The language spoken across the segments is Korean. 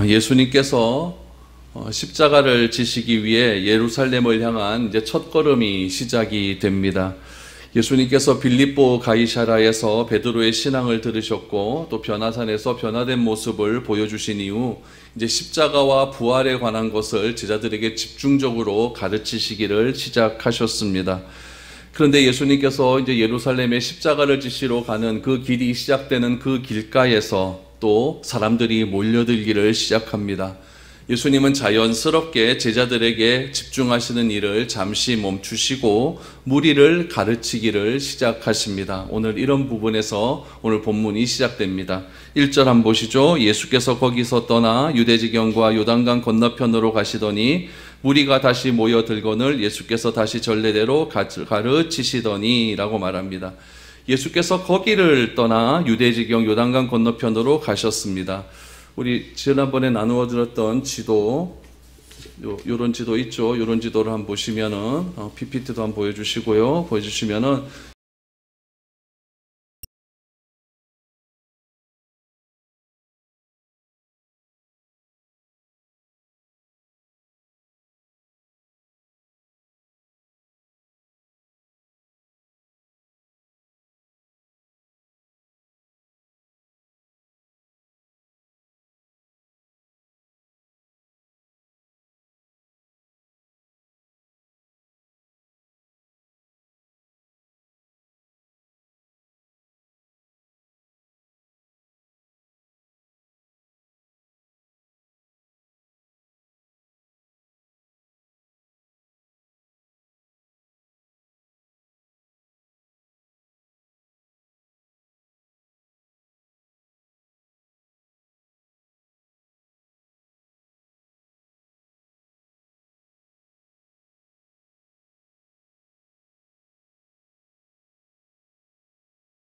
예수님께서 십자가를 지시기 위해 예루살렘을 향한 이제 첫 걸음이 시작이 됩니다. 예수님께서 빌립보 가이사라에서 베드로의 신앙을 들으셨고 또 변화산에서 변화된 모습을 보여주신 이후 이제 십자가와 부활에 관한 것을 제자들에게 집중적으로 가르치시기를 시작하셨습니다. 그런데 예수님께서 이제 예루살렘에 십자가를 지시러 가는 그 길이 시작되는 그 길가에서 또 사람들이 몰려들기를 시작합니다. 예수님은 자연스럽게 제자들에게 집중하시는 일을 잠시 멈추시고 무리를 가르치기를 시작하십니다. 오늘 이런 부분에서 오늘 본문이 시작됩니다. 1절 한번 보시죠. 예수께서 거기서 떠나 유대지경과 요단강 건너편으로 가시더니 무리가 다시 모여들거늘 예수께서 다시 전례대로 가르치시더니 라고 말합니다. 예수께서 거기를 떠나 유대지경 요단강 건너편으로 가셨습니다. 우리 지난번에 나누어 들었던 지도, 요런 지도 있죠. 요런 지도를 한번 보시면은, PPT도 한번 보여주시고요. 보여주시면은,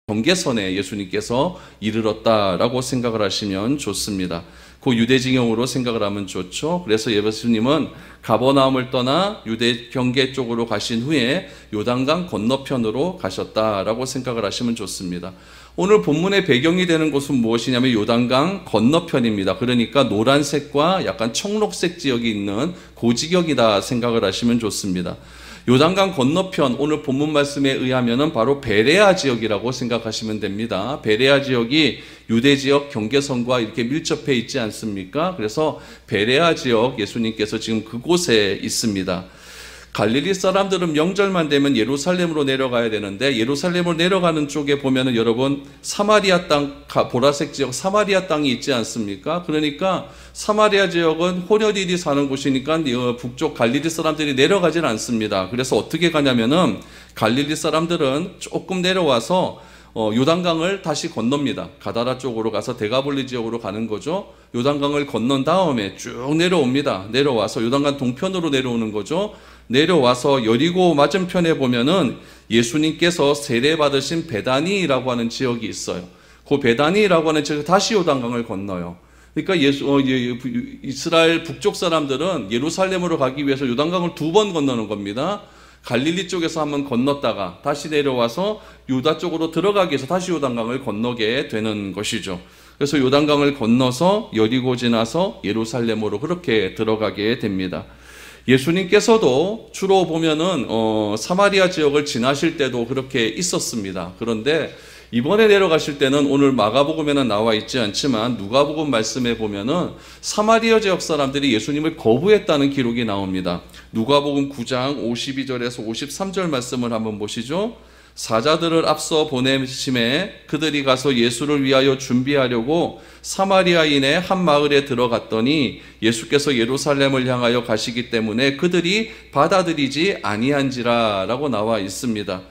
경계선에 예수님께서 이르렀다라고 생각을 하시면 좋습니다. 그 유대지경으로 생각을 하면 좋죠. 그래서 예수님은 가버나움을 떠나 유대 경계 쪽으로 가신 후에 요단강 건너편으로 가셨다라고 생각을 하시면 좋습니다. 오늘 본문의 배경이 되는 곳은 무엇이냐면 요단강 건너편입니다. 그러니까 노란색과 약간 청록색 지역이 있는 고지경이다 생각을 하시면 좋습니다. 요단강 건너편 오늘 본문 말씀에 의하면은 바로 베레아 지역이라고 생각하시면 됩니다. 베레아 지역이 유대 지역 경계선과 이렇게 밀접해 있지 않습니까? 그래서 베레아 지역 예수님께서 지금 그곳에 있습니다. 갈릴리 사람들은 명절만 되면 예루살렘으로 내려가야 되는데 예루살렘으로 내려가는 쪽에 보면은 여러분 사마리아 땅, 보라색 지역 사마리아 땅이 있지 않습니까? 그러니까 사마리아 지역은 호련일이 사는 곳이니까 북쪽 갈릴리 사람들이 내려가질 않습니다. 그래서 어떻게 가냐면은 갈릴리 사람들은 조금 내려와서 요단강을 다시 건넙니다. 가다라 쪽으로 가서 데가볼리 지역으로 가는 거죠. 요단강을 건넌 다음에 쭉 내려옵니다. 내려와서 요단강 동편으로 내려오는 거죠. 내려와서 여리고 맞은편에 보면은 예수님께서 세례받으신 베다니라고 하는 지역이 있어요. 그 베다니라고 하는 지역에 다시 요단강을 건너요. 그러니까 이스라엘 북쪽 사람들은 예루살렘으로 가기 위해서 요단강을 2번 건너는 겁니다. 갈릴리 쪽에서 한번 건넜다가 다시 내려와서 유다 쪽으로 들어가기 위해서 다시 요단강을 건너게 되는 것이죠. 그래서 요단강을 건너서 여리고 지나서 예루살렘으로 그렇게 들어가게 됩니다. 예수님께서도 주로 보면은 사마리아 지역을 지나실 때도 그렇게 있었습니다. 그런데 이번에 내려가실 때는 오늘 마가복음에는 나와 있지 않지만 누가복음 말씀에 보면은 사마리아 지역 사람들이 예수님을 거부했다는 기록이 나옵니다. 누가복음 9장 52절에서 53절 말씀을 한번 보시죠. 사자들을 앞서 보내심에 그들이 가서 예수를 위하여 준비하려고 사마리아인의 한 마을에 들어갔더니 예수께서 예루살렘을 향하여 가시기 때문에 그들이 받아들이지 아니한지라 라고 나와 있습니다.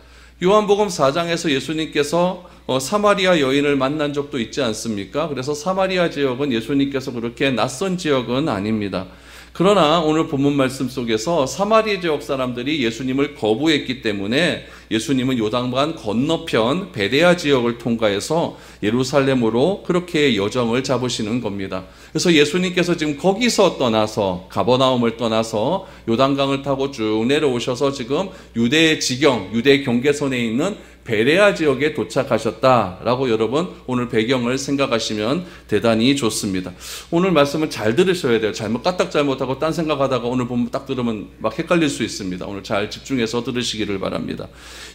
요한복음 4장에서 예수님께서 사마리아 여인을 만난 적도 있지 않습니까? 그래서 사마리아 지역은 예수님께서 그렇게 낯선 지역은 아닙니다. 그러나 오늘 본문 말씀 속에서 사마리아 지역 사람들이 예수님을 거부했기 때문에 예수님은 요단강 건너편 베레아 지역을 통과해서 예루살렘으로 그렇게 여정을 잡으시는 겁니다. 그래서 예수님께서 지금 거기서 떠나서 가버나움을 떠나서 요단강을 타고 쭉 내려오셔서 지금 유대 지경, 유대 경계선에 있는 베레아 지역에 도착하셨다라고 여러분 오늘 배경을 생각하시면 대단히 좋습니다. 오늘 말씀은 잘 들으셔야 돼요. 까딱 잘못하고 딴 생각하다가 오늘 보면 딱 들으면 막 헷갈릴 수 있습니다. 오늘 잘 집중해서 들으시기를 바랍니다.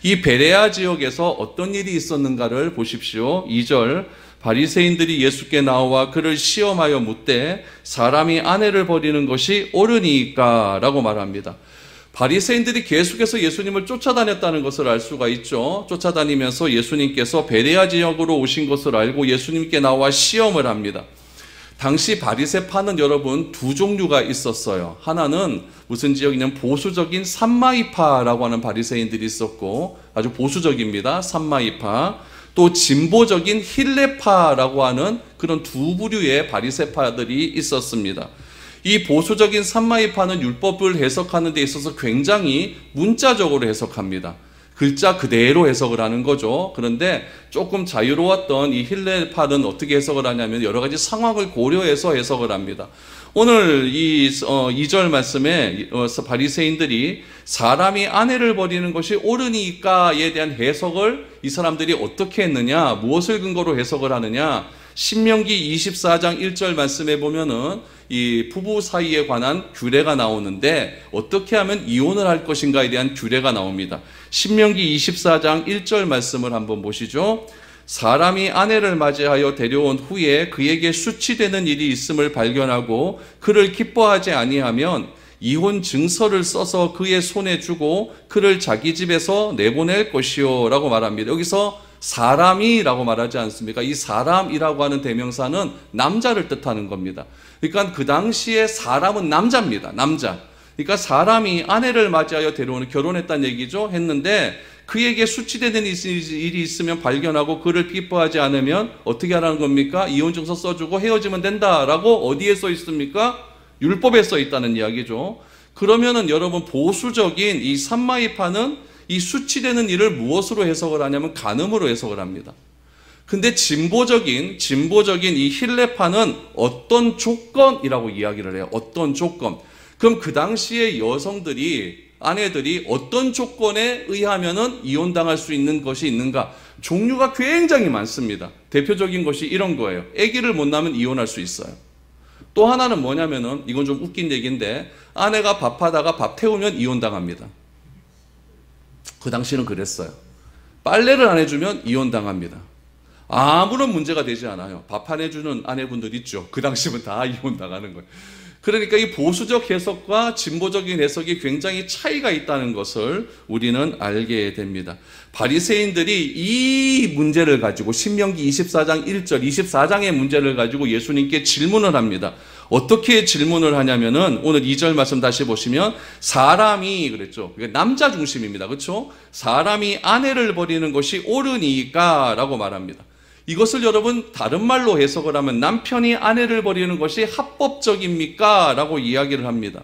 이 베레아 지역에서 어떤 일이 있었는가를 보십시오. 2절 바리새인들이 예수께 나와 그를 시험하여 묻되 사람이 아내를 버리는 것이 옳으니까 라고 말합니다. 바리새인들이 계속해서 예수님을 쫓아다녔다는 것을 알 수가 있죠. 쫓아다니면서 예수님께서 베레아 지역으로 오신 것을 알고 예수님께 나와 시험을 합니다. 당시 바리새파는 여러분 두 종류가 있었어요. 하나는 무슨 지역이냐면 보수적인 삼마이파라고 하는 바리새인들이 있었고, 아주 보수적입니다. 삼마이파. 또 진보적인 힐레파라고 하는 그런 두 부류의 바리새파들이 있었습니다. 이 보수적인 삼마이파는 율법을 해석하는 데 있어서 굉장히 문자적으로 해석합니다. 글자 그대로 해석을 하는 거죠. 그런데 조금 자유로웠던 이 힐레파는 어떻게 해석을 하냐면 여러 가지 상황을 고려해서 해석을 합니다. 오늘 이 2절 말씀에 바리새인들이 사람이 아내를 버리는 것이 옳으니까에 대한 해석을 이 사람들이 어떻게 했느냐, 무엇을 근거로 해석을 하느냐, 신명기 24장 1절 말씀에 보면은 이 부부 사이에 관한 규례가 나오는데 어떻게 하면 이혼을 할 것인가에 대한 규례가 나옵니다. 신명기 24장 1절 말씀을 한번 보시죠. 사람이 아내를 맞이하여 데려온 후에 그에게 수치되는 일이 있음을 발견하고 그를 기뻐하지 아니하면 이혼 증서를 써서 그의 손에 주고 그를 자기 집에서 내보낼 것이요 라고 말합니다. 여기서 사람이라고 말하지 않습니까? 이 사람이라고 하는 대명사는 남자를 뜻하는 겁니다. 그러니까 그 당시에 사람은 남자입니다. 남자. 그러니까 사람이 아내를 맞이하여 데려오는, 결혼했다는 얘기죠. 했는데 그에게 수치되는 일이 있으면 발견하고 그를 기뻐하지 않으면 어떻게 하라는 겁니까? 이혼증서 써주고 헤어지면 된다라고 어디에 써 있습니까? 율법에 써 있다는 이야기죠. 그러면은 여러분 보수적인 이 삼마이파는 이 수치되는 일을 무엇으로 해석을 하냐면 간음으로 해석을 합니다. 근데 진보적인 이 힐레파는 어떤 조건이라고 이야기를 해요. 어떤 조건. 그럼 그 당시에 아내들이 어떤 조건에 의하면은 이혼당할 수 있는 것이 있는가? 종류가 굉장히 많습니다. 대표적인 것이 이런 거예요. 아기를 못 낳으면 이혼할 수 있어요. 또 하나는 뭐냐면은, 이건 좀 웃긴 얘기인데, 아내가 밥하다가 밥 태우면 이혼당합니다. 그 당시는 그랬어요. 빨래를 안 해주면 이혼당합니다. 아무런 문제가 되지 않아요. 밥 안 해주는 아내분들 있죠. 그 당시면 다 이혼당하는 거예요. 그러니까 이 보수적 해석과 진보적인 해석이 굉장히 차이가 있다는 것을 우리는 알게 됩니다. 바리새인들이 이 문제를 가지고 신명기 24장 1절, 24장의 문제를 가지고 예수님께 질문을 합니다. 어떻게 질문을 하냐면은 오늘 2절 말씀 다시 보시면 사람이 그랬죠. 남자 중심입니다. 그렇죠? 사람이 아내를 버리는 것이 옳으니까 라고 말합니다. 이것을 여러분 다른 말로 해석을 하면 남편이 아내를 버리는 것이 합법적입니까? 라고 이야기를 합니다.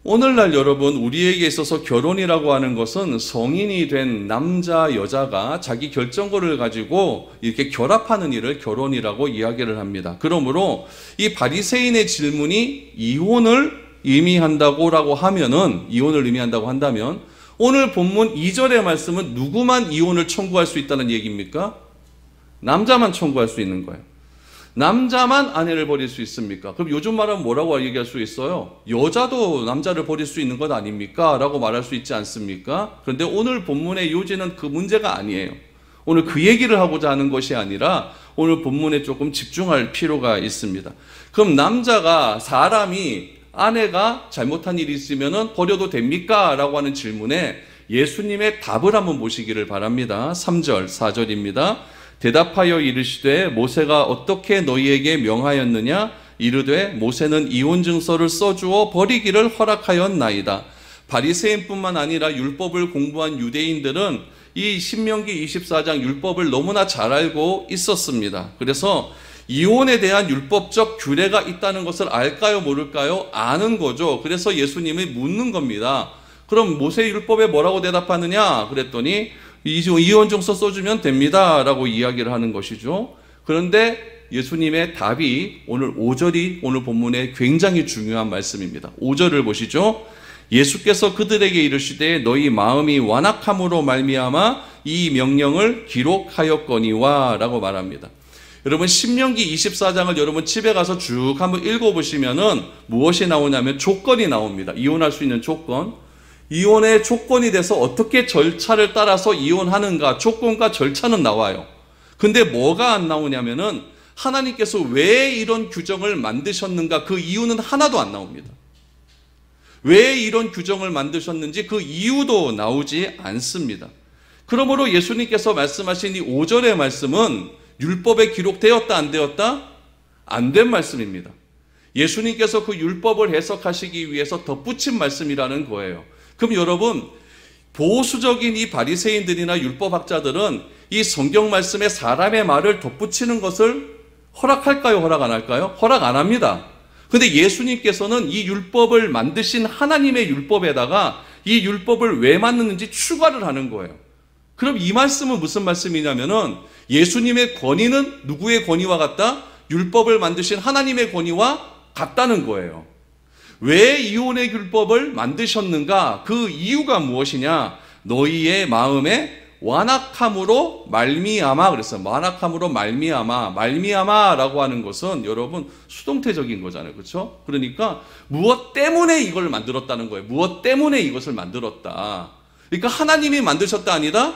오늘날 여러분 우리에게 있어서 결혼이라고 하는 것은 성인이 된 남자 여자가 자기 결정권을 가지고 이렇게 결합하는 일을 결혼이라고 이야기를 합니다. 그러므로 이 바리새인의 질문이 이혼을 의미한다고 한다면 오늘 본문 2절의 말씀은 누구만 이혼을 청구할 수 있다는 얘기입니까? 남자만 청구할 수 있는 거예요. 남자만 아내를 버릴 수 있습니까? 그럼 요즘 말하면 뭐라고 얘기할 수 있어요? 여자도 남자를 버릴 수 있는 것 아닙니까? 라고 말할 수 있지 않습니까? 그런데 오늘 본문의 요지는 그 문제가 아니에요. 오늘 그 얘기를 하고자 하는 것이 아니라 오늘 본문에 조금 집중할 필요가 있습니다. 그럼 사람이 아내가 잘못한 일이 있으면 버려도 됩니까? 라고 하는 질문에 예수님의 답을 한번 보시기를 바랍니다. 3절, 4절입니다. 대답하여 이르시되 모세가 어떻게 너희에게 명하였느냐? 이르되 모세는 이혼증서를 써주어 버리기를 허락하였나이다. 바리새인뿐만 아니라 율법을 공부한 유대인들은 이 신명기 24장 율법을 너무나 잘 알고 있었습니다. 그래서 이혼에 대한 율법적 규례가 있다는 것을 알까요, 모를까요? 아는 거죠. 그래서 예수님이 묻는 겁니다. 그럼 모세 율법에 뭐라고 대답하느냐? 그랬더니 이혼증서 써주면 됩니다 라고 이야기를 하는 것이죠. 그런데 예수님의 답이 오늘 5절이 오늘 본문에 굉장히 중요한 말씀입니다. 5절을 보시죠. 예수께서 그들에게 이르시되 너희 마음이 완악함으로 말미암아 이 명령을 기록하였거니와 라고 말합니다. 여러분 신명기 24장을 여러분 집에 가서 쭉 한번 읽어보시면은 무엇이 나오냐면 조건이 나옵니다. 이혼할 수 있는 조건. 이혼의 조건이 돼서 어떻게 절차를 따라서 이혼하는가 조건과 절차는 나와요. 근데 뭐가 안 나오냐면은 하나님께서 왜 이런 규정을 만드셨는가 그 이유는 하나도 안 나옵니다. 왜 이런 규정을 만드셨는지 그 이유도 나오지 않습니다. 그러므로 예수님께서 말씀하신 이 5절의 말씀은 율법에 기록되었다 안 되었다? 안 된 말씀입니다. 예수님께서 그 율법을 해석하시기 위해서 덧붙인 말씀이라는 거예요. 그럼 여러분 보수적인 이 바리새인들이나 율법학자들은 이 성경 말씀에 사람의 말을 덧붙이는 것을 허락할까요? 허락 안 할까요? 허락 안 합니다. 근데 예수님께서는 이 율법을 만드신 하나님의 율법에다가 이 율법을 왜 만드는지 추가를 하는 거예요. 그럼 이 말씀은 무슨 말씀이냐면은 예수님의 권위는 누구의 권위와 같다? 율법을 만드신 하나님의 권위와 같다는 거예요. 왜 이혼의 율법을 만드셨는가? 그 이유가 무엇이냐? 너희의 마음에 완악함으로 말미암아 그랬어요. 완악함으로 말미암아라고 하는 것은 여러분 수동태적인 거잖아요. 그렇죠? 그러니까 무엇 때문에 이걸 만들었다는 거예요. 무엇 때문에 이것을 만들었다. 그러니까 하나님이 만드셨다 아니다?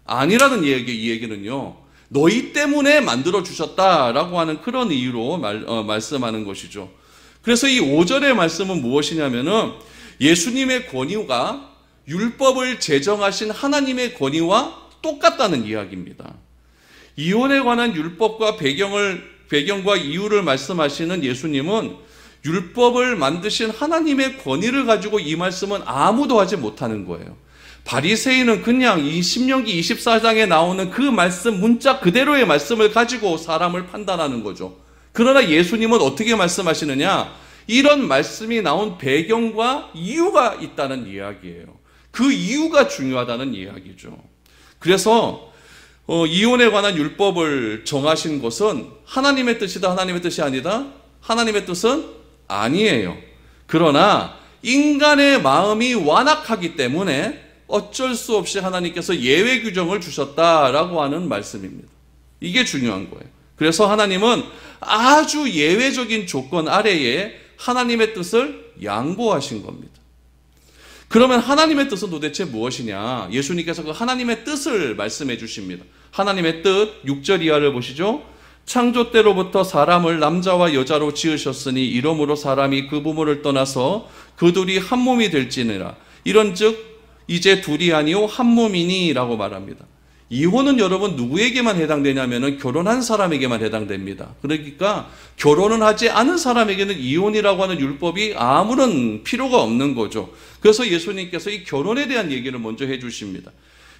아니라는 이 얘기는요. 너희 때문에 만들어 주셨다라고 하는 그런 이유로 말씀하는 것이죠. 그래서 이 5절의 말씀은 무엇이냐면은 예수님의 권위가 율법을 제정하신 하나님의 권위와 똑같다는 이야기입니다. 이혼에 관한 율법과 배경과 이유를 말씀하시는 예수님은 율법을 만드신 하나님의 권위를 가지고 이 말씀은 아무도 하지 못하는 거예요. 바리새인은 그냥 이 신명기 24장에 나오는 그 말씀 문자 그대로의 말씀을 가지고 사람을 판단하는 거죠. 그러나 예수님은 어떻게 말씀하시느냐? 이런 말씀이 나온 배경과 이유가 있다는 이야기예요. 그 이유가 중요하다는 이야기죠. 그래서 이혼에 관한 율법을 정하신 것은 하나님의 뜻이다, 하나님의 뜻이 아니다? 하나님의 뜻은 아니에요. 그러나 인간의 마음이 완악하기 때문에 어쩔 수 없이 하나님께서 예외 규정을 주셨다라고 하는 말씀입니다. 이게 중요한 거예요. 그래서 하나님은 아주 예외적인 조건 아래에 하나님의 뜻을 양보하신 겁니다. 그러면 하나님의 뜻은 도대체 무엇이냐? 예수님께서 그 하나님의 뜻을 말씀해 주십니다. 하나님의 뜻 6절 이하를 보시죠. 창조 때로부터 사람을 남자와 여자로 지으셨으니 이러므로 사람이 그 부모를 떠나서 그 둘이 한 몸이 될지니라. 이런즉 이제 둘이 아니요 한 몸이니 라고 말합니다. 이혼은 여러분 누구에게만 해당되냐면은 결혼한 사람에게만 해당됩니다. 그러니까 결혼을 하지 않은 사람에게는 이혼이라고 하는 율법이 아무런 필요가 없는 거죠. 그래서 예수님께서 이 결혼에 대한 얘기를 먼저 해주십니다.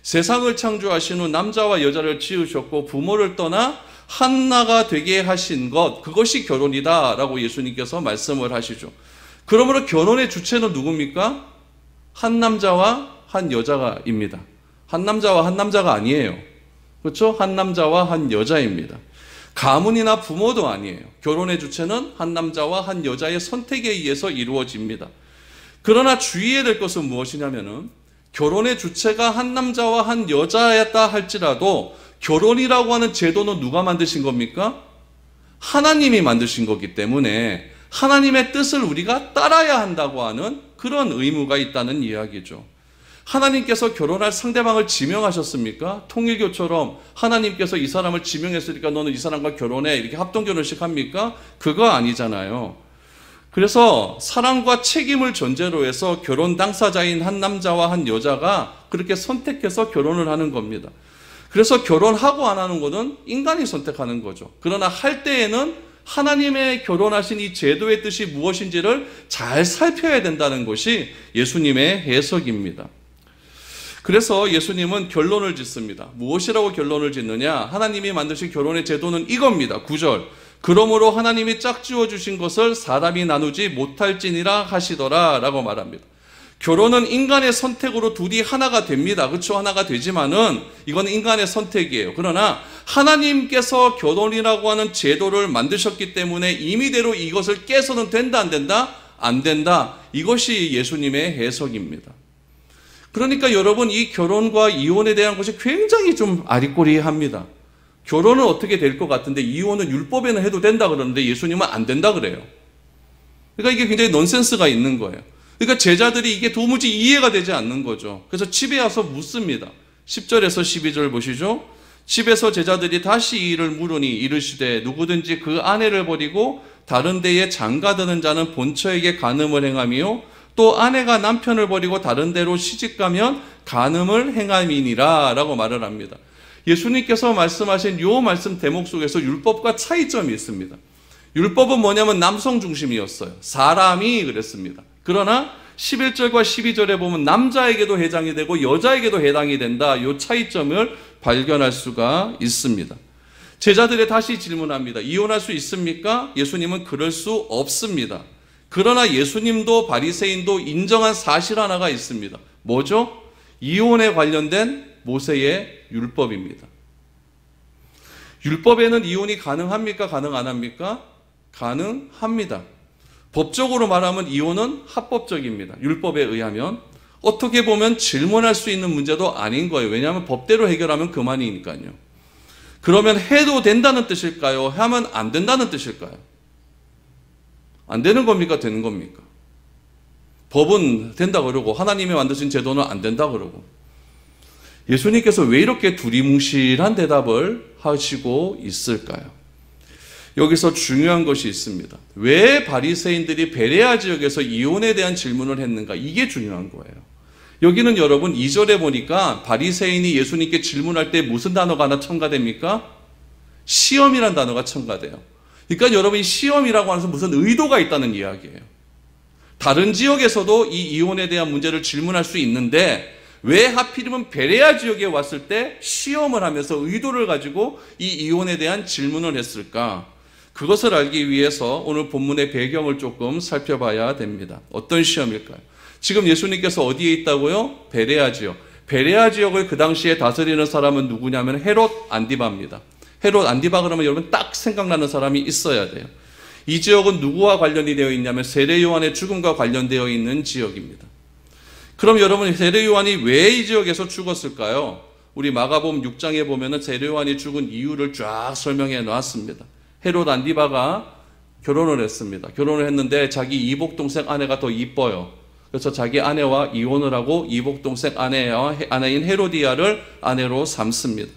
세상을 창조하신 후 남자와 여자를 지으셨고 부모를 떠나 하나가 되게 하신 것, 그것이 결혼이다 라고 예수님께서 말씀을 하시죠. 그러므로 결혼의 주체는 누굽니까? 한 남자와 한 여자입니다. 한 남자와 한 남자가 아니에요. 그렇죠? 한 남자와 한 여자입니다. 가문이나 부모도 아니에요. 결혼의 주체는 한 남자와 한 여자의 선택에 의해서 이루어집니다. 그러나 주의해야 될 것은 무엇이냐면은 결혼의 주체가 한 남자와 한 여자였다 할지라도 결혼이라고 하는 제도는 누가 만드신 겁니까? 하나님이 만드신 거기 때문에 하나님의 뜻을 우리가 따라야 한다고 하는 그런 의무가 있다는 이야기죠. 하나님께서 결혼할 상대방을 지명하셨습니까? 통일교처럼 하나님께서 이 사람을 지명했으니까 너는 이 사람과 결혼해 이렇게 합동결혼식 합니까? 그거 아니잖아요. 그래서 사랑과 책임을 전제로 해서 결혼 당사자인 한 남자와 한 여자가 그렇게 선택해서 결혼을 하는 겁니다. 그래서 결혼하고 안 하는 것은 인간이 선택하는 거죠. 그러나 할 때에는 하나님의 결혼하신 이 제도의 뜻이 무엇인지를 잘 살펴야 된다는 것이 예수님의 해석입니다. 그래서 예수님은 결론을 짓습니다. 무엇이라고 결론을 짓느냐? 하나님이 만드신 결혼의 제도는 이겁니다. 9절. 그러므로 하나님이 짝지어 주신 것을 사람이 나누지 못할지니라 하시더라 라고 말합니다. 결혼은 인간의 선택으로 둘이 하나가 됩니다. 그렇죠? 하나가 되지만은 이건 인간의 선택이에요. 그러나 하나님께서 결혼이라고 하는 제도를 만드셨기 때문에 임의대로 이것을 깨서는 된다 안 된다? 안 된다. 이것이 예수님의 해석입니다. 그러니까 여러분, 이 결혼과 이혼에 대한 것이 굉장히 좀 아리꼬리합니다. 결혼은 어떻게 될 것 같은데 이혼은 율법에는 해도 된다 그러는데 예수님은 안 된다 그래요. 그러니까 이게 굉장히 넌센스가 있는 거예요. 그러니까 제자들이 이게 도무지 이해가 되지 않는 거죠. 그래서 집에 와서 묻습니다. 10절에서 12절 보시죠. 집에서 제자들이 다시 이 일을 물으니 이르시되 누구든지 그 아내를 버리고 다른 데에 장가드는 자는 본처에게 간음을 행하며 또 아내가 남편을 버리고 다른 데로 시집가면 간음을 행함이니라 라고 말을 합니다. 예수님께서 말씀하신 이 말씀 대목 속에서 율법과 차이점이 있습니다. 율법은 뭐냐면 남성 중심이었어요. 사람이 그랬습니다. 그러나 11절과 12절에 보면 남자에게도 해당이 되고 여자에게도 해당이 된다. 이 차이점을 발견할 수가 있습니다. 제자들이 다시 질문합니다. 이혼할 수 있습니까? 예수님은 그럴 수 없습니다. 그러나 예수님도 바리새인도 인정한 사실 하나가 있습니다. 뭐죠? 이혼에 관련된 모세의 율법입니다. 율법에는 이혼이 가능합니까? 가능 안 합니까? 가능합니다. 법적으로 말하면 이혼은 합법적입니다. 율법에 의하면. 어떻게 보면 질문할 수 있는 문제도 아닌 거예요. 왜냐하면 법대로 해결하면 그만이니까요. 그러면 해도 된다는 뜻일까요? 하면 안 된다는 뜻일까요? 안 되는 겁니까? 되는 겁니까? 법은 된다 그러고 하나님이 만드신 제도는 안 된다 그러고. 예수님께서 왜 이렇게 두리뭉실한 대답을 하시고 있을까요? 여기서 중요한 것이 있습니다. 왜 바리새인들이 베레아 지역에서 이혼에 대한 질문을 했는가? 이게 중요한 거예요. 여기는 여러분 2절에 보니까 바리새인이 예수님께 질문할 때 무슨 단어가 하나 첨가됩니까? 시험이란 단어가 첨가돼요. 그러니까 여러분 이 시험이라고 하면서 무슨 의도가 있다는 이야기예요. 다른 지역에서도 이 이혼에 대한 문제를 질문할 수 있는데 왜 하필이면 베레아 지역에 왔을 때 시험을 하면서 의도를 가지고 이 이혼에 대한 질문을 했을까? 그것을 알기 위해서 오늘 본문의 배경을 조금 살펴봐야 됩니다. 어떤 시험일까요? 지금 예수님께서 어디에 있다고요? 베레아 지역. 베레아 지역을 그 당시에 다스리는 사람은 누구냐면 헤롯 안디바입니다. 헤롯 안디바 그러면 여러분 딱 생각나는 사람이 있어야 돼요. 이 지역은 누구와 관련이 되어 있냐면 세례 요한의 죽음과 관련되어 있는 지역입니다. 그럼 여러분 세례 요한이 왜 이 지역에서 죽었을까요? 우리 마가복음 6장에 보면은 세례 요한이 죽은 이유를 쫙 설명해 놨습니다. 헤롯 안디바가 결혼을 했습니다. 결혼을 했는데 자기 이복 동생 아내가 더 이뻐요. 그래서 자기 아내와 이혼을 하고 이복 동생 아내인 헤로디아를 아내로 삼습니다.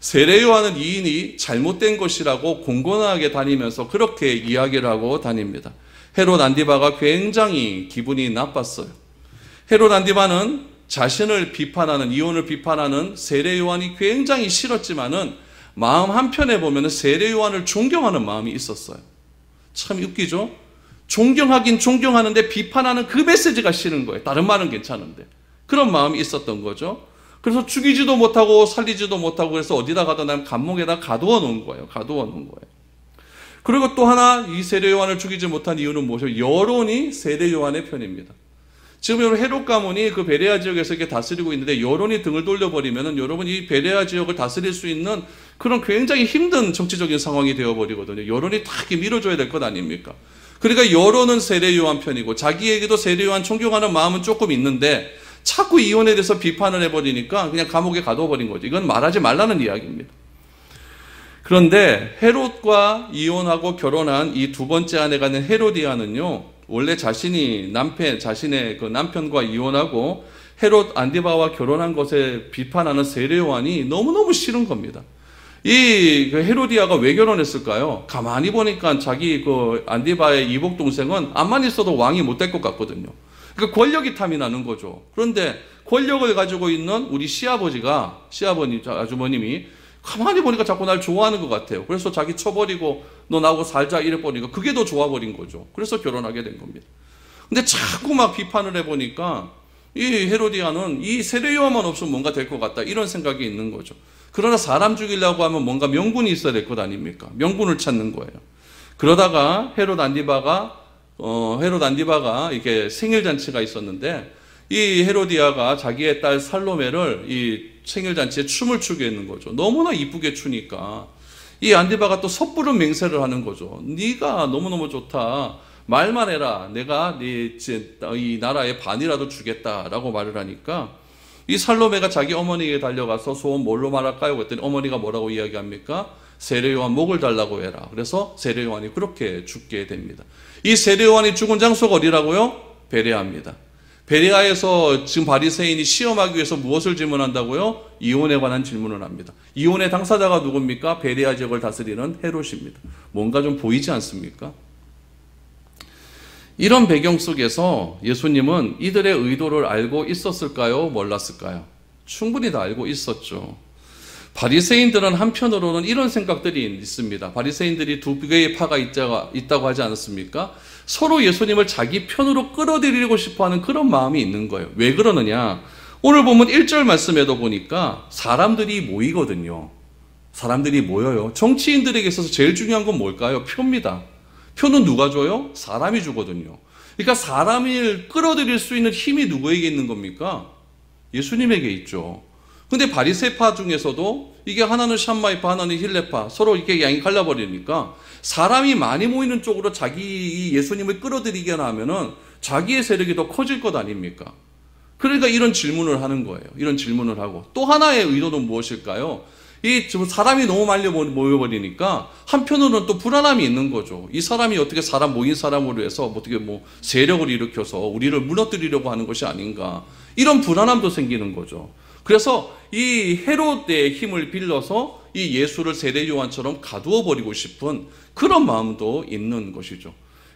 세례 요한은 이 일이 잘못된 것이라고 공공하게 다니면서 그렇게 이야기를 하고 다닙니다. 헤롯 안디바가 굉장히 기분이 나빴어요. 헤롯 안디바는 자신을 비판하는, 이혼을 비판하는 세례 요한이 굉장히 싫었지만은 마음 한편에 보면 세례 요한을 존경하는 마음이 있었어요. 참 웃기죠? 존경하긴 존경하는데 비판하는 그 메시지가 싫은 거예요. 다른 말은 괜찮은데. 그런 마음이 있었던 거죠. 그래서 죽이지도 못하고 살리지도 못하고 그래서 어디다 가다 난 감옥에다 가두어 놓은 거예요. 가두어 놓은 거예요. 그리고 또 하나 이 세례 요한을 죽이지 못한 이유는 무엇이에요? 여론이 세례 요한의 편입니다. 지금 여러분 헤롯 가문이 그 베레아 지역에서 이렇게 다스리고 있는데 여론이 등을 돌려버리면은 여러분 이 베레아 지역을 다스릴 수 있는 그런 굉장히 힘든 정치적인 상황이 되어버리거든요. 여론이 다 이렇게 밀어줘야 될 것 아닙니까? 그러니까 여론은 세례 요한 편이고 자기에게도 세례 요한 존경하는 마음은 조금 있는데 자꾸 이혼에 대해서 비판을 해버리니까 그냥 감옥에 가둬버린 거죠. 이건 말하지 말라는 이야기입니다. 그런데 헤롯과 이혼하고 결혼한 이 두 번째 아내가 된 헤로디아는요, 원래 자신의 그 남편과 이혼하고 헤롯 안디바와 결혼한 것에 비판하는 세례 요한이 너무너무 싫은 겁니다. 이 헤로디아가 왜 결혼했을까요? 가만히 보니까 자기 그 안디바의 이복 동생은 암만 있어도 왕이 못 될 것 같거든요. 그러니까 권력이 탐이 나는 거죠. 그런데 권력을 가지고 있는 우리 아주머님이 가만히 보니까 자꾸 날 좋아하는 것 같아요. 그래서 자기 쳐버리고 너 나하고 살자 이래버리니까 그게 더 좋아버린 거죠. 그래서 결혼하게 된 겁니다. 근데 자꾸 막 비판을 해보니까 이 헤로디아는 이 세례 요한만 없으면 뭔가 될 것 같다 이런 생각이 있는 거죠. 그러나 사람 죽이려고 하면 뭔가 명분이 있어야 될 것 아닙니까? 명분을 찾는 거예요. 그러다가 헤롯 안디바가 이렇게 생일잔치가 있었는데 이 헤로디아가 자기의 딸 살로메를 이 생일잔치에 춤을 추게 했는 거죠. 너무나 이쁘게 추니까 이 안디바가 또 섣부른 맹세를 하는 거죠. 네가 너무너무 좋다. 말만 해라. 내가 이 나라의 반이라도 주겠다라고 말을 하니까 이 살로메가 자기 어머니에게 달려가서 소원 뭘로 말할까요? 그랬더니 어머니가 뭐라고 이야기합니까? 세례 요한 목을 달라고 해라. 그래서 세례 요한이 그렇게 죽게 됩니다. 이 세례 요한이 죽은 장소가 어디라고요? 베레아입니다. 베레아에서 지금 바리새인이 시험하기 위해서 무엇을 질문한다고요? 이혼에 관한 질문을 합니다. 이혼의 당사자가 누굽니까? 베레아 지역을 다스리는 헤롯입니다. 뭔가 좀 보이지 않습니까? 이런 배경 속에서 예수님은 이들의 의도를 알고 있었을까요? 몰랐을까요? 충분히 다 알고 있었죠. 바리새인들은 한편으로는 이런 생각들이 있습니다. 바리새인들이 두 개의 파가 있다고 하지 않았습니까? 서로 예수님을 자기 편으로 끌어들이고 싶어하는 그런 마음이 있는 거예요. 왜 그러느냐? 오늘 보면 1절 말씀에도 보니까 사람들이 모이거든요. 사람들이 모여요. 정치인들에게 있어서 제일 중요한 건 뭘까요? 표입니다. 표는 누가 줘요? 사람이 주거든요. 그러니까 사람을 끌어들일 수 있는 힘이 누구에게 있는 겁니까? 예수님에게 있죠. 근데 바리새파 중에서도 이게 하나는 샴마이파, 하나는 힐레파, 서로 이렇게 양이 갈라버리니까 사람이 많이 모이는 쪽으로 자기 예수님을 끌어들이게 하면은 자기의 세력이 더 커질 것 아닙니까? 그러니까 이런 질문을 하는 거예요. 이런 질문을 하고 또 하나의 의도는 무엇일까요? 이 사람이 너무 많이 모여버리니까 한편으로는 또 불안함이 있는 거죠. 이 사람이 어떻게 모인 사람으로 해서 어떻게 세력을 일으켜서 우리를 무너뜨리려고 하는 것이 아닌가. 이런 불안함도 생기는 거죠. 그래서 이 헤롯의 힘을 빌려서 이 예수를 세례 요한처럼 가두어 버리고 싶은 그런 마음도 있는 것이죠.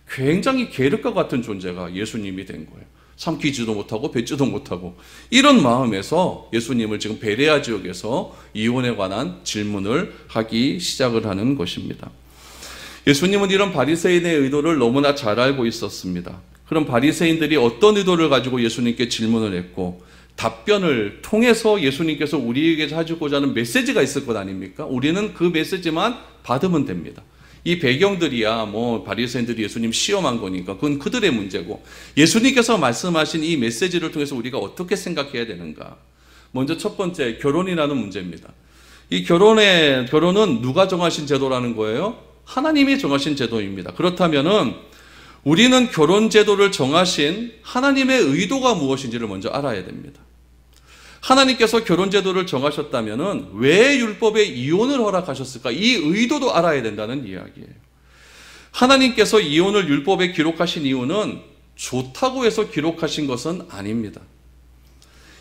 굉장히 계륵과 같은 존재가 예수님이 된 거예요. 삼키지도 못하고 뱉지도 못하고 이런 마음에서 예수님을 지금 베레아 지역에서 이혼에 관한 질문을 하기 시작을 하는 것입니다. 예수님은 이런 바리새인의 의도를 너무나 잘 알고 있었습니다. 그럼 바리새인들이 어떤 의도를 가지고 예수님께 질문을 했고 답변을 통해서 예수님께서 우리에게 해주고자 하는 메시지가 있을 것 아닙니까? 우리는 그 메시지만 받으면 됩니다. 이 배경들이야 바리새인들이 예수님 시험한 거니까 그건 그들의 문제고 예수님께서 말씀하신 이 메시지를 통해서 우리가 어떻게 생각해야 되는가? 먼저 첫 번째, 결혼이라는 문제입니다. 이 결혼은 누가 정하신 제도라는 거예요? 하나님이 정하신 제도입니다. 그렇다면은 우리는 결혼 제도를 정하신 하나님의 의도가 무엇인지를 먼저 알아야 됩니다. 하나님께서 결혼 제도를 정하셨다면은 왜 율법에 이혼을 허락하셨을까? 이 의도도 알아야 된다는 이야기예요. 하나님께서 이혼을 율법에 기록하신 이유는 좋다고 해서 기록하신 것은 아닙니다.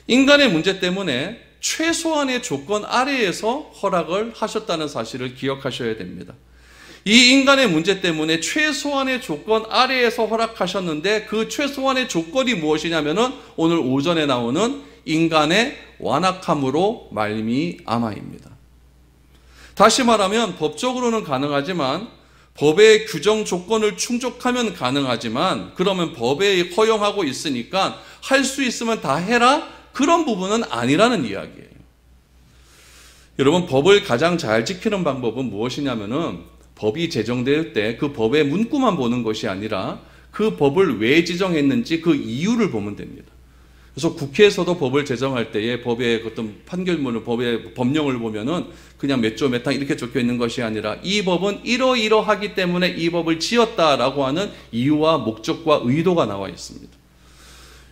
인간의 문제 때문에 최소한의 조건 아래에서 허락을 하셨다는 사실을 기억하셔야 됩니다. 이 인간의 문제 때문에 최소한의 조건 아래에서 허락하셨는데 그 최소한의 조건이 무엇이냐면은 오늘 오전에 나오는 인간의 완악함으로 말미암아입니다. 다시 말하면 법적으로는 가능하지만 법의 규정 조건을 충족하면 가능하지만 그러면 법에 허용하고 있으니까 할 수 있으면 다 해라? 그런 부분은 아니라는 이야기예요. 여러분, 법을 가장 잘 지키는 방법은 무엇이냐면은 법이 제정될 때 그 법의 문구만 보는 것이 아니라 그 법을 왜 지정했는지 그 이유를 보면 됩니다. 그래서 국회에서도 법을 제정할 때에 법의 어떤 판결문을, 법의 법령을 보면은 그냥 몇 조 몇 항 이렇게 적혀 있는 것이 아니라 이 법은 이러이러하기 때문에 이 법을 지었다라고 하는 이유와 목적과 의도가 나와 있습니다.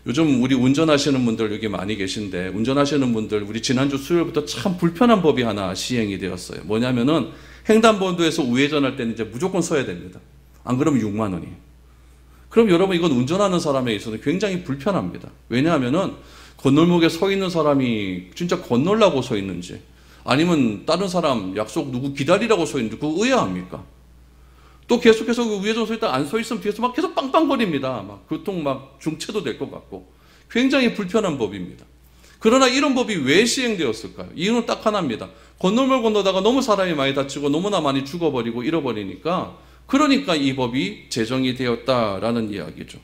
요즘 우리 운전하시는 분들 여기 많이 계신데 운전하시는 분들 우리 지난주 수요일부터 참 불편한 법이 하나 시행이 되었어요. 뭐냐면은 횡단보도에서 우회전할 때는 이제 무조건 서야 됩니다. 안 그러면 6만 원이. 그럼 여러분 이건 운전하는 사람에 있어서 굉장히 불편합니다. 왜냐하면은 건널목에 서 있는 사람이 진짜 건널라고 서 있는지 아니면 다른 사람 약속 누구 기다리라고 서 있는지 그거 의아합니까? 또 계속해서 그 우회전 서 있다 안 서 있으면 뒤에서 막 계속 빵빵거립니다. 막 교통 막 중체도 될 것 같고 굉장히 불편한 법입니다. 그러나 이런 법이 왜 시행되었을까요? 이유는 딱 하나입니다. 건널목 건너다가 너무 사람이 많이 다치고 너무나 많이 죽어버리고 잃어버리니까 그러니까 이 법이 제정이 되었다라는 이야기죠.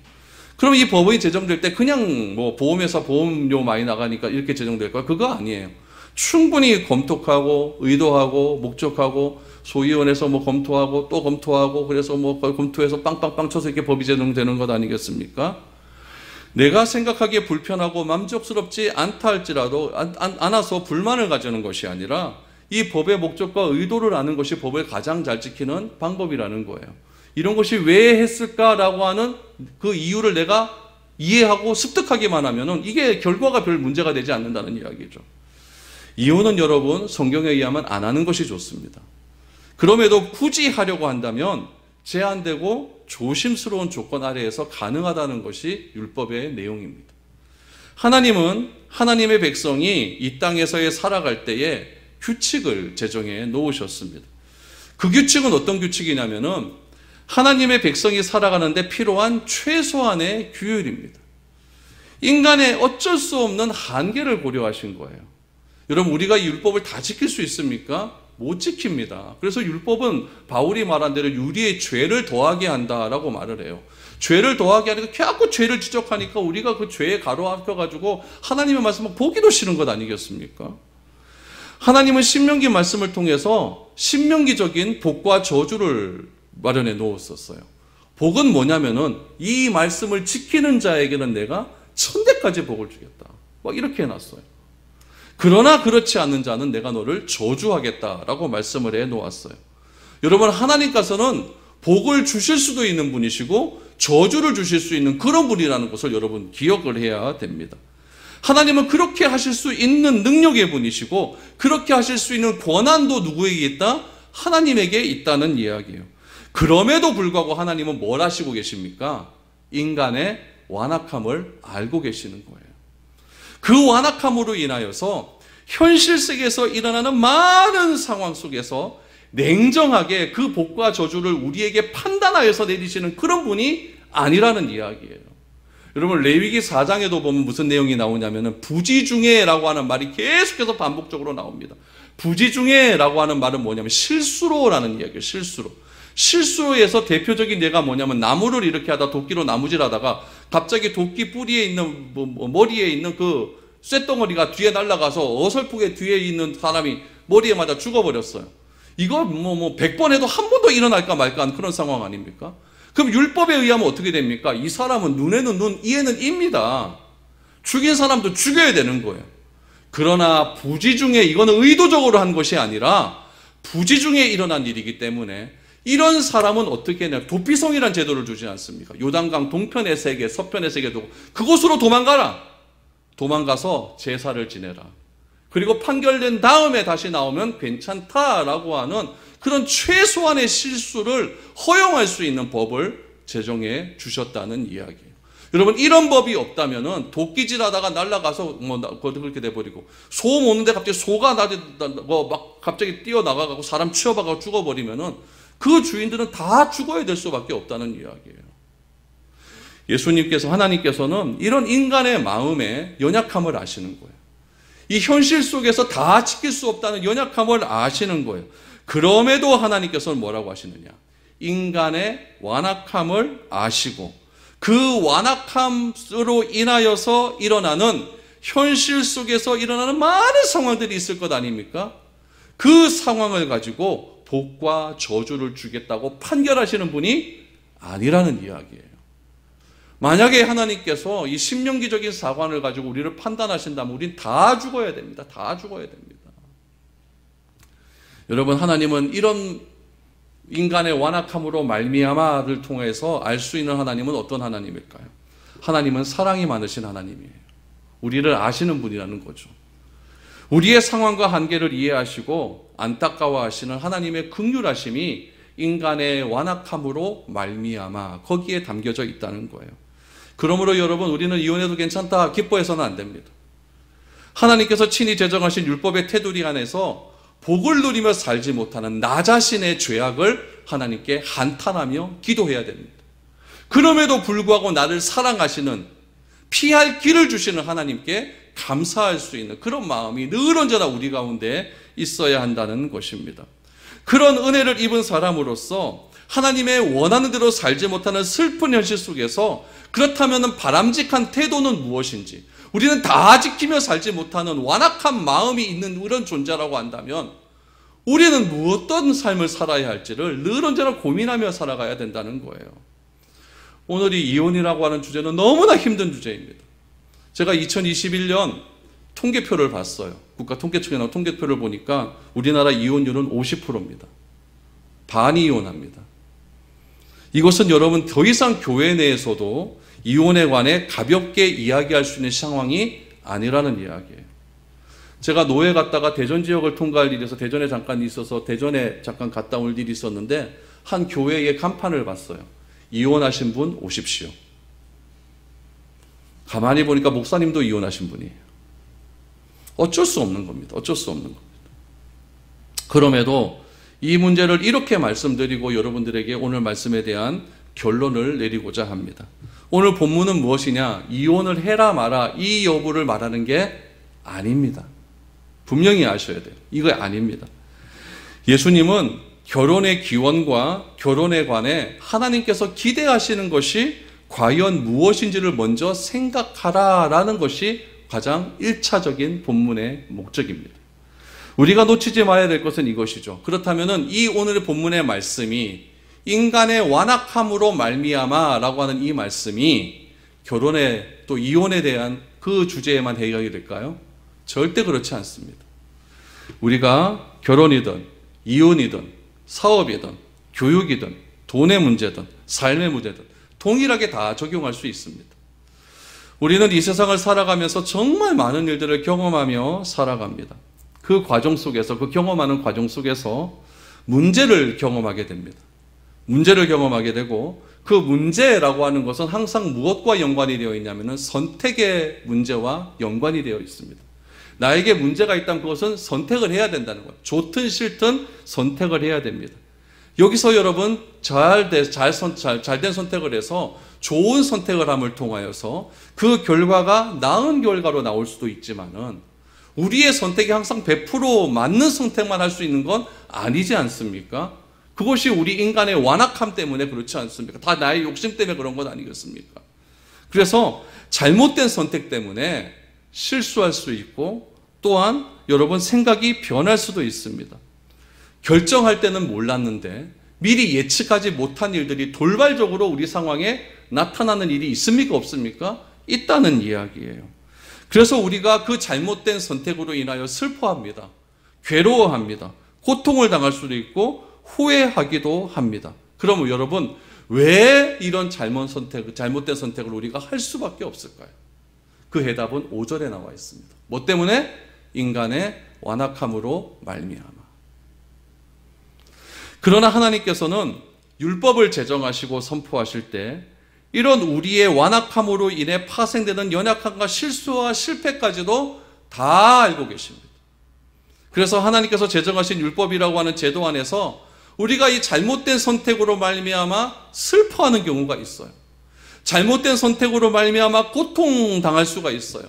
그럼 이 법이 제정될 때 그냥 보험회사 보험료 많이 나가니까 이렇게 제정될까요? 그거 아니에요. 충분히 검토하고 의도하고 목적하고 소위원회에서 검토하고 또 검토하고 그래서 검토해서 빵빵빵 쳐서 이렇게 법이 제정되는 것 아니겠습니까? 내가 생각하기에 불편하고 만족스럽지 않다 할지라도 않아서 불만을 가지는 것이 아니라 이 법의 목적과 의도를 아는 것이 법을 가장 잘 지키는 방법이라는 거예요. 이런 것이 왜 했을까라고 하는 그 이유를 내가 이해하고 습득하기만 하면은 이게 결과가 별 문제가 되지 않는다는 이야기죠. 이혼은 여러분 성경에 의하면 안 하는 것이 좋습니다. 그럼에도 굳이 하려고 한다면 제한되고 조심스러운 조건 아래에서 가능하다는 것이 율법의 내용입니다. 하나님은 하나님의 백성이 이 땅에서의 살아갈 때에 규칙을 제정해 놓으셨습니다. 그 규칙은 어떤 규칙이냐면은 하나님의 백성이 살아가는데 필요한 최소한의 규율입니다. 인간의 어쩔 수 없는 한계를 고려하신 거예요. 여러분, 우리가 이 율법을 다 지킬 수 있습니까? 못 지킵니다. 그래서 율법은 바울이 말한 대로 유리의 죄를 더하게 한다라고 말을 해요. 죄를 더하게 하니까 자꾸 죄를 지적하니까 우리가 그 죄에 가로막혀가지고 하나님의 말씀을 보기도 싫은 것 아니겠습니까? 하나님은 신명기 말씀을 통해서 신명기적인 복과 저주를 마련해 놓았었어요. 복은 뭐냐면은 이 말씀을 지키는 자에게는 내가 천대까지 복을 주겠다. 막 이렇게 해놨어요. 그러나 그렇지 않는 자는 내가 너를 저주하겠다라고 말씀을 해 놓았어요. 여러분, 하나님께서는 복을 주실 수도 있는 분이시고 저주를 주실 수 있는 그런 분이라는 것을 여러분 기억을 해야 됩니다. 하나님은 그렇게 하실 수 있는 능력의 분이시고 그렇게 하실 수 있는 권한도 누구에게 있다? 하나님에게 있다는 이야기예요. 그럼에도 불구하고 하나님은 뭘 하시고 계십니까? 인간의 완악함을 알고 계시는 거예요. 그 완악함으로 인하여서 현실 세계에서 일어나는 많은 상황 속에서 냉정하게 그 복과 저주를 우리에게 판단하여서 내리시는 그런 분이 아니라는 이야기예요. 여러분, 레위기 4장에도 보면 무슨 내용이 나오냐면은 부지중해라고 하는 말이 계속해서 반복적으로 나옵니다. 부지중해라고 하는 말은 뭐냐면 실수로라는 이야기예요. 실수로에서 대표적인 예가 뭐냐면 나무를 이렇게 하다 도끼로 나무질하다가 갑자기 도끼 뿌리에 있는 머리에 있는 그 쇳덩어리가 뒤에 날아가서 어설프게 뒤에 있는 사람이 머리에 맞아 죽어버렸어요. 이거 100번 해도 한 번도 일어날까 말까 하는 그런 상황 아닙니까? 그럼 율법에 의하면 어떻게 됩니까? 이 사람은 눈에는 눈, 이에는 이입니다. 죽인 사람도 죽여야 되는 거예요. 그러나 부지중에 이거는 의도적으로 한 것이 아니라 부지중에 일어난 일이기 때문에 이런 사람은 어떻게 했냐? 도피성이라는 제도를 주지 않습니까? 요단강 동편의 세계, 서편의 세계도 그곳으로 도망가라. 도망가서 제사를 지내라. 그리고 판결된 다음에 다시 나오면 괜찮다라고 하는 그런 최소한의 실수를 허용할 수 있는 법을 제정해 주셨다는 이야기예요. 여러분, 이런 법이 없다면은 도끼질하다가 날아가서 그렇게 돼버리고 소 모는데 갑자기 소가 막 갑자기 뛰어나가고 사람 치어박아서 죽어버리면은 그 주인들은 다 죽어야 될 수밖에 없다는 이야기예요. 예수님께서, 하나님께서는 이런 인간의 마음의 연약함을 아시는 거예요. 이 현실 속에서 다 지킬 수 없다는 연약함을 아시는 거예요. 그럼에도 하나님께서는 뭐라고 하시느냐? 인간의 완악함을 아시고 그 완악함으로 인하여서 일어나는 현실 속에서 일어나는 많은 상황들이 있을 것 아닙니까? 그 상황을 가지고 복과 저주를 주겠다고 판결하시는 분이 아니라는 이야기예요. 만약에 하나님께서 이 신명기적인 사관을 가지고 우리를 판단하신다면 우린 다 죽어야 됩니다. 다 죽어야 됩니다. 여러분, 하나님은 이런 인간의 완악함으로 말미암아를 통해서 알 수 있는 하나님은 어떤 하나님일까요? 하나님은 사랑이 많으신 하나님이에요. 우리를 아시는 분이라는 거죠. 우리의 상황과 한계를 이해하시고 안타까워하시는 하나님의 긍휼하심이 인간의 완악함으로 말미암아 거기에 담겨져 있다는 거예요. 그러므로 여러분, 우리는 이혼해도 괜찮다 기뻐해서는 안 됩니다. 하나님께서 친히 제정하신 율법의 테두리 안에서 복을 누리며 살지 못하는 나 자신의 죄악을 하나님께 한탄하며 기도해야 됩니다. 그럼에도 불구하고 나를 사랑하시는, 피할 길을 주시는 하나님께 감사할 수 있는 그런 마음이 늘 언제나 우리 가운데 있어야 한다는 것입니다. 그런 은혜를 입은 사람으로서 하나님의 원하는 대로 살지 못하는 슬픈 현실 속에서 그렇다면 바람직한 태도는 무엇인지, 우리는 다 지키며 살지 못하는 완악한 마음이 있는 그런 존재라고 한다면 우리는 어떤 삶을 살아야 할지를 늘 언제나 고민하며 살아가야 된다는 거예요. 오늘 이 이혼이라고 하는 주제는 너무나 힘든 주제입니다. 제가 2021년 통계표를 봤어요. 국가통계청에 나온 통계표를 보니까 우리나라 이혼율은 50%입니다. 반이 이혼합니다. 이것은 여러분 더 이상 교회 내에서도 이혼에 관해 가볍게 이야기할 수 있는 상황이 아니라는 이야기예요. 제가 노회 갔다가 대전 지역을 통과할 일이 있어서 대전에 잠깐 있어서 대전에 잠깐 갔다 올 일이 있었는데 한 교회의 간판을 봤어요. 이혼하신 분 오십시오. 가만히 보니까 목사님도 이혼하신 분이에요. 어쩔 수 없는 겁니다. 어쩔 수 없는 겁니다. 그럼에도 이 문제를 이렇게 말씀드리고 여러분들에게 오늘 말씀에 대한 결론을 내리고자 합니다. 오늘 본문은 무엇이냐? 이혼을 해라 마라 이 여부를 말하는 게 아닙니다. 분명히 아셔야 돼요. 이거 아닙니다. 예수님은 결혼의 기원과 결혼에 관해 하나님께서 기대하시는 것이 과연 무엇인지를 먼저 생각하라라는 것이 가장 1차적인 본문의 목적입니다. 우리가 놓치지 말아야 될 것은 이것이죠. 그렇다면 이 오늘의 본문의 말씀이 인간의 완악함으로 말미암아라고 하는 이 말씀이 결혼에 또 이혼에 대한 그 주제에만 해결이 될까요? 절대 그렇지 않습니다. 우리가 결혼이든 이혼이든 사업이든 교육이든 돈의 문제든 삶의 문제든 동일하게 다 적용할 수 있습니다. 우리는 이 세상을 살아가면서 정말 많은 일들을 경험하며 살아갑니다. 그 과정 속에서, 그 경험하는 과정 속에서 문제를 경험하게 됩니다. 문제를 경험하게 되고 그 문제라고 하는 것은 항상 무엇과 연관이 되어 있냐면 선택의 문제와 연관이 되어 있습니다. 나에게 문제가 있다면 그것은 선택을 해야 된다는 거예요. 좋든 싫든 선택을 해야 됩니다. 여기서 여러분 잘된 선택을 해서 좋은 선택을 함을 통하여서 그 결과가 나은 결과로 나올 수도 있지만은 우리의 선택이 항상 100% 맞는 선택만 할 수 있는 건 아니지 않습니까? 그것이 우리 인간의 완악함 때문에 그렇지 않습니까? 다 나의 욕심 때문에 그런 건 아니겠습니까? 그래서 잘못된 선택 때문에 실수할 수 있고 또한 여러분 생각이 변할 수도 있습니다. 결정할 때는 몰랐는데 미리 예측하지 못한 일들이 돌발적으로 우리 상황에 나타나는 일이 있습니까? 없습니까? 있다는 이야기예요. 그래서 우리가 그 잘못된 선택으로 인하여 슬퍼합니다. 괴로워합니다. 고통을 당할 수도 있고 후회하기도 합니다. 그러면 여러분 왜 이런 잘못된 선택을 우리가 할 수밖에 없을까요? 그 해답은 5절에 나와 있습니다. 뭐 때문에? 인간의 완악함으로 말미암아. 그러나 하나님께서는 율법을 제정하시고 선포하실 때 이런 우리의 완악함으로 인해 파생되는 연약함과 실수와 실패까지도 다 알고 계십니다. 그래서 하나님께서 제정하신 율법이라고 하는 제도 안에서 우리가 이 잘못된 선택으로 말미암아 슬퍼하는 경우가 있어요. 잘못된 선택으로 말미암아 고통당할 수가 있어요.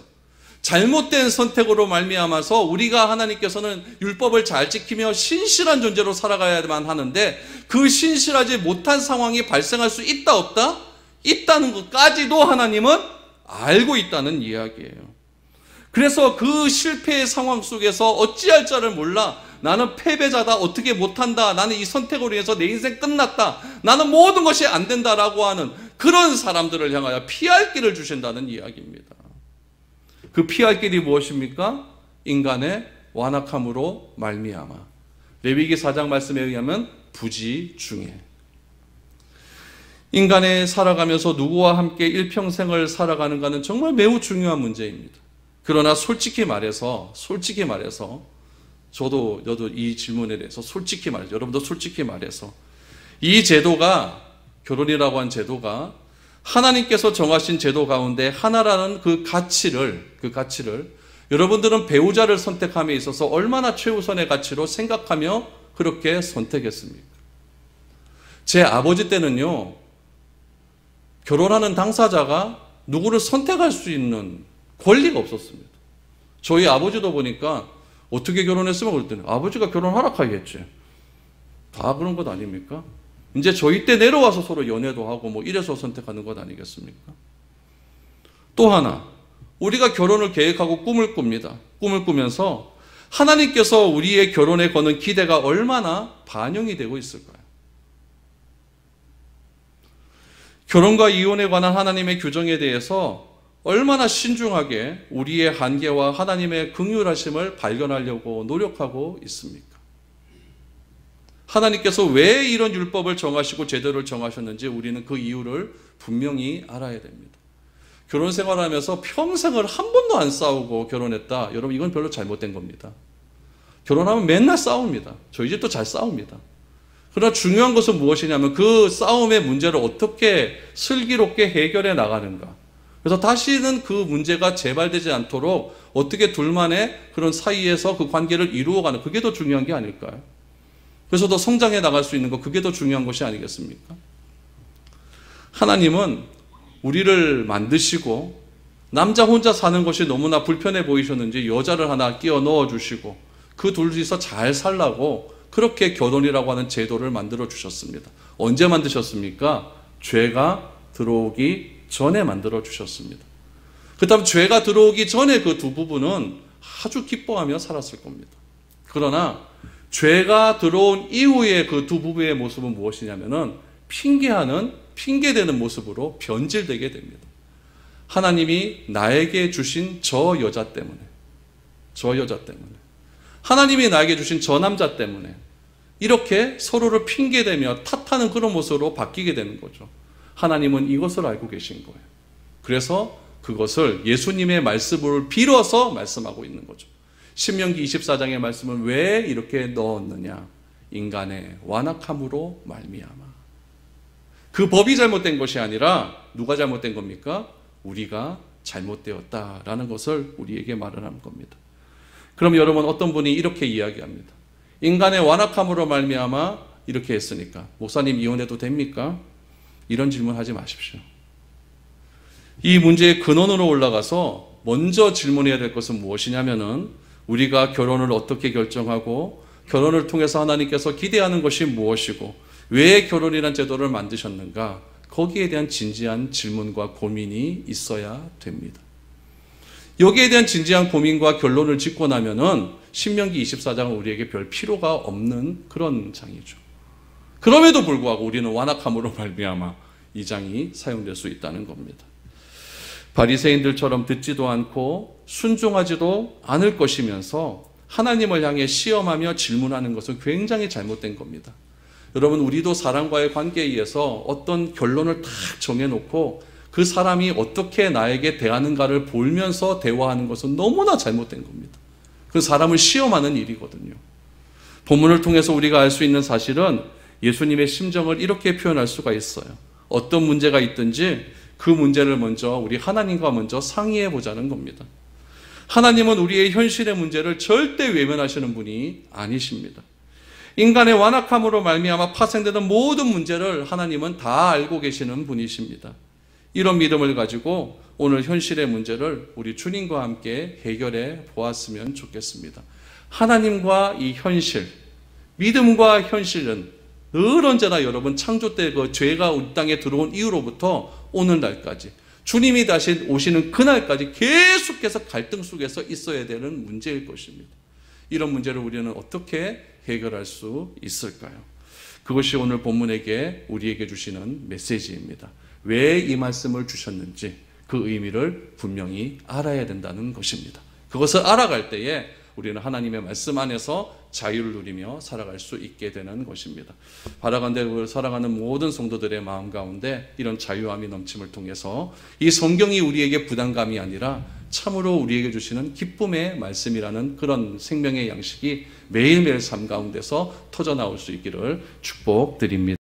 잘못된 선택으로 말미암아서 우리가 하나님께서는 율법을 잘 지키며 신실한 존재로 살아가야만 하는데 그 신실하지 못한 상황이 발생할 수 있다 없다? 있다는 것까지도 하나님은 알고 있다는 이야기예요. 그래서 그 실패의 상황 속에서 어찌할 자를 몰라 나는 패배자다, 어떻게 못한다, 나는 이 선택으로 인해서 내 인생 끝났다, 나는 모든 것이 안 된다라고 하는 그런 사람들을 향하여 피할 길을 주신다는 이야기입니다. 그 피할 길이 무엇입니까? 인간의 완악함으로 말미암아. 레위기 4장 말씀에 의하면 부지중에. 인간의 살아가면서 누구와 함께 일평생을 살아가는가는 정말 매우 중요한 문제입니다. 그러나 솔직히 말해서 저도 이 질문에 대해서 솔직히 말해서 여러분도 솔직히 말해서 이 제도가 결혼이라고 한 제도가 하나님께서 정하신 제도 가운데 하나라는 그 가치를 여러분들은 배우자를 선택함에 있어서 얼마나 최우선의 가치로 생각하며 그렇게 선택했습니까? 제 아버지 때는요, 결혼하는 당사자가 누구를 선택할 수 있는 권리가 없었습니다. 저희 아버지도 보니까 어떻게 결혼했으면 그랬더니 아버지가 결혼하라 하겠지. 다 그런 것 아닙니까? 이제 저희 때 내려와서 서로 연애도 하고 뭐 이래서 선택하는 것 아니겠습니까? 또 하나, 우리가 결혼을 계획하고 꿈을 꿉니다. 꿈을 꾸면서 하나님께서 우리의 결혼에 거는 기대가 얼마나 반영이 되고 있을까요? 결혼과 이혼에 관한 하나님의 규정에 대해서 얼마나 신중하게 우리의 한계와 하나님의 긍휼하심을 발견하려고 노력하고 있습니까? 하나님께서 왜 이런 율법을 정하시고 제도를 정하셨는지 우리는 그 이유를 분명히 알아야 됩니다. 결혼 생활하면서 평생을 한 번도 안 싸우고 결혼했다. 여러분, 이건 별로 잘못된 겁니다. 결혼하면 맨날 싸웁니다. 저희 집도 잘 싸웁니다. 그러나 중요한 것은 무엇이냐면 그 싸움의 문제를 어떻게 슬기롭게 해결해 나가는가. 그래서 다시는 그 문제가 재발되지 않도록 어떻게 둘만의 그런 사이에서 그 관계를 이루어가는, 그게 더 중요한 게 아닐까요? 그래서 더 성장해 나갈 수 있는 것, 그게 더 중요한 것이 아니겠습니까? 하나님은 우리를 만드시고 남자 혼자 사는 것이 너무나 불편해 보이셨는지 여자를 하나 끼워 넣어 주시고 그 둘이서 잘 살라고 그렇게 결혼이라고 하는 제도를 만들어 주셨습니다. 언제 만드셨습니까? 죄가 들어오기 전에 만들어 주셨습니다. 그 다음 죄가 들어오기 전에 그 두 부부는 아주 기뻐하며 살았을 겁니다. 그러나 죄가 들어온 이후에 그 두 부부의 모습은 무엇이냐면은 핑계대는 모습으로 변질되게 됩니다. 하나님이 나에게 주신 저 여자 때문에, 하나님이 나에게 주신 저 남자 때문에 이렇게 서로를 핑계대며 탓하는 그런 모습으로 바뀌게 되는 거죠. 하나님은 이것을 알고 계신 거예요. 그래서 그것을 예수님의 말씀을 빌어서 말씀하고 있는 거죠. 신명기 24장의 말씀은 왜 이렇게 넣었느냐? 인간의 완악함으로 말미암아. 그 법이 잘못된 것이 아니라 누가 잘못된 겁니까? 우리가 잘못되었다라는 것을 우리에게 말을 하는 겁니다. 그럼 여러분, 어떤 분이 이렇게 이야기합니다. 인간의 완악함으로 말미암아 이렇게 했으니까 목사님 이혼해도 됩니까? 이런 질문하지 마십시오. 이 문제의 근원으로 올라가서 먼저 질문해야 될 것은 무엇이냐면은 우리가 결혼을 어떻게 결정하고 결혼을 통해서 하나님께서 기대하는 것이 무엇이고 왜 결혼이라는 제도를 만드셨는가, 거기에 대한 진지한 질문과 고민이 있어야 됩니다. 여기에 대한 진지한 고민과 결론을 짓고 나면은 신명기 24장은 우리에게 별 필요가 없는 그런 장이죠. 그럼에도 불구하고 우리는 완악함으로 말미암아 이 장이 사용될 수 있다는 겁니다. 바리새인들처럼 듣지도 않고 순종하지도 않을 것이면서 하나님을 향해 시험하며 질문하는 것은 굉장히 잘못된 겁니다. 여러분, 우리도 사람과의 관계에 의해서 어떤 결론을 딱 정해놓고 그 사람이 어떻게 나에게 대하는가를 보면서 대화하는 것은 너무나 잘못된 겁니다. 그 사람을 시험하는 일이거든요. 본문을 통해서 우리가 알 수 있는 사실은 예수님의 심정을 이렇게 표현할 수가 있어요. 어떤 문제가 있든지 그 문제를 먼저 우리 하나님과 먼저 상의해 보자는 겁니다. 하나님은 우리의 현실의 문제를 절대 외면하시는 분이 아니십니다. 인간의 완악함으로 말미암아 파생되는 모든 문제를 하나님은 다 알고 계시는 분이십니다. 이런 믿음을 가지고 오늘 현실의 문제를 우리 주님과 함께 해결해 보았으면 좋겠습니다. 하나님과 이 현실, 믿음과 현실은 늘 언제나 여러분 창조 때 그 죄가 우리 땅에 들어온 이후로부터 오늘날까지 주님이 다시 오시는 그날까지 계속해서 갈등 속에서 있어야 되는 문제일 것입니다. 이런 문제를 우리는 어떻게 해결할 수 있을까요? 그것이 오늘 본문에게 우리에게 주시는 메시지입니다. 왜 이 말씀을 주셨는지 그 의미를 분명히 알아야 된다는 것입니다. 그것을 알아갈 때에 우리는 하나님의 말씀 안에서 자유를 누리며 살아갈 수 있게 되는 것입니다. 바라간대를 살아가는 모든 성도들의 마음 가운데 이런 자유함이 넘침을 통해서 이 성경이 우리에게 부담감이 아니라 참으로 우리에게 주시는 기쁨의 말씀이라는 그런 생명의 양식이 매일매일 삶 가운데서 터져나올 수 있기를 축복드립니다.